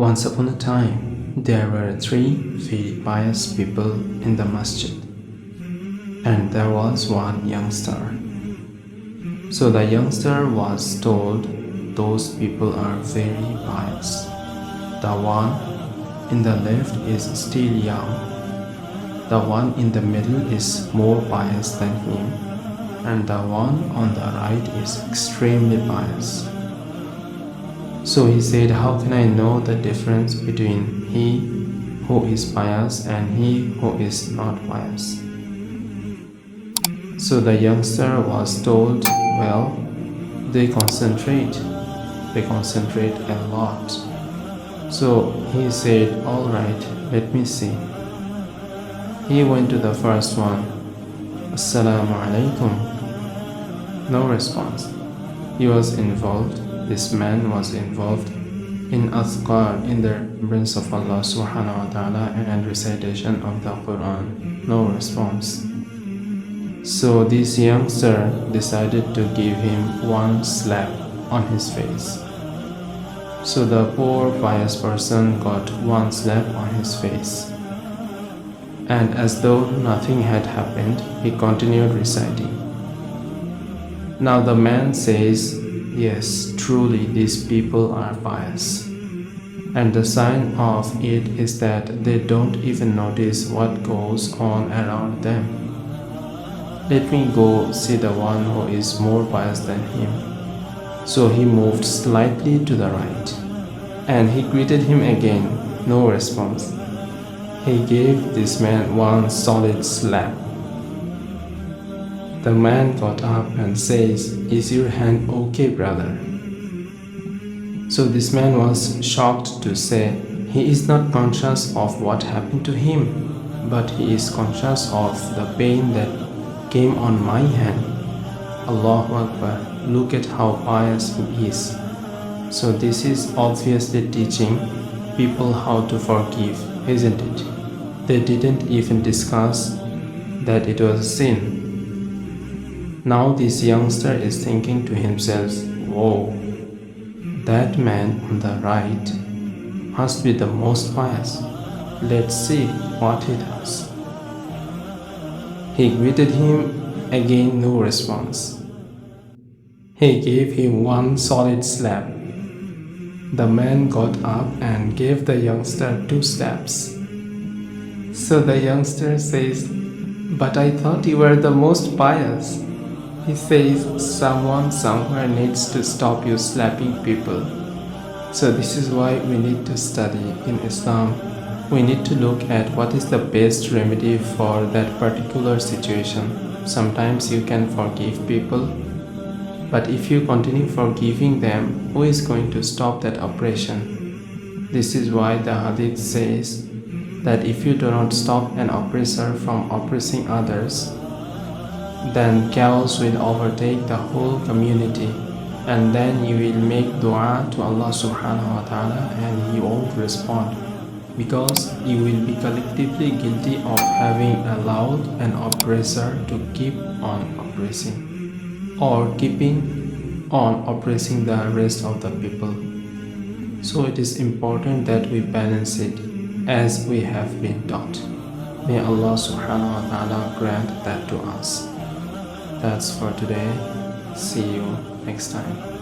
Once upon a time, there were three very pious people in the masjid, and there was one youngster. So the youngster was told, those people are very pious. The one in the left is still young. The one in the middle is more pious than him, and the one on the right is extremely pious. So he said, how can I know the difference between he who is pious and he who is not pious? So the youngster was told, well, they concentrate a lot. So he said, all right, let me see. He went to the first one. Assalamu alaikum. No response. He was involved. This man was involved in azkar, in the remembrance of Allah subhanahu wa ta'ala and recitation of the Quran. No response. So this youngster decided to give him one slap on his face. So the poor pious person got one slap on his face. And as though nothing had happened, he continued reciting. Now the man says, yes, truly these people are pious. And the sign of it is that they don't even notice what goes on around them. Let me go see the one who is more pious than him. So he moved slightly to the right, and he greeted him again. No response. He gave this man one solid slap. The man got up and says, is your hand okay, brother? So this man was shocked to say, he is not conscious of what happened to him, but he is conscious of the pain that came on my hand. Allahu Akbar, look at how pious he is. So this is obviously teaching people how to forgive, isn't it? They didn't even discuss that it was a sin. Now this youngster is thinking to himself, whoa, that man on the right must be the most pious. Let's see what he does. He greeted him again, no response. He gave him one solid slap. The man got up and gave the youngster two slaps. So the youngster says, but I thought you were the most pious. He says, someone somewhere needs to stop you slapping people. So this is why we need to study in Islam. We need to look at what is the best remedy for that particular situation. Sometimes you can forgive people, but if you continue forgiving them, who is going to stop that oppression? This is why the hadith says that if you do not stop an oppressor from oppressing others, then chaos will overtake the whole community, and then you will make dua to Allah subhanahu wa ta'ala and He won't respond, because you will be collectively guilty of having allowed an oppressor to keep on oppressing or keeping on oppressing the rest of the people. So it is important that we balance it as we have been taught. May Allah subhanahu wa ta'ala grant that to us. That's for today. See you next time.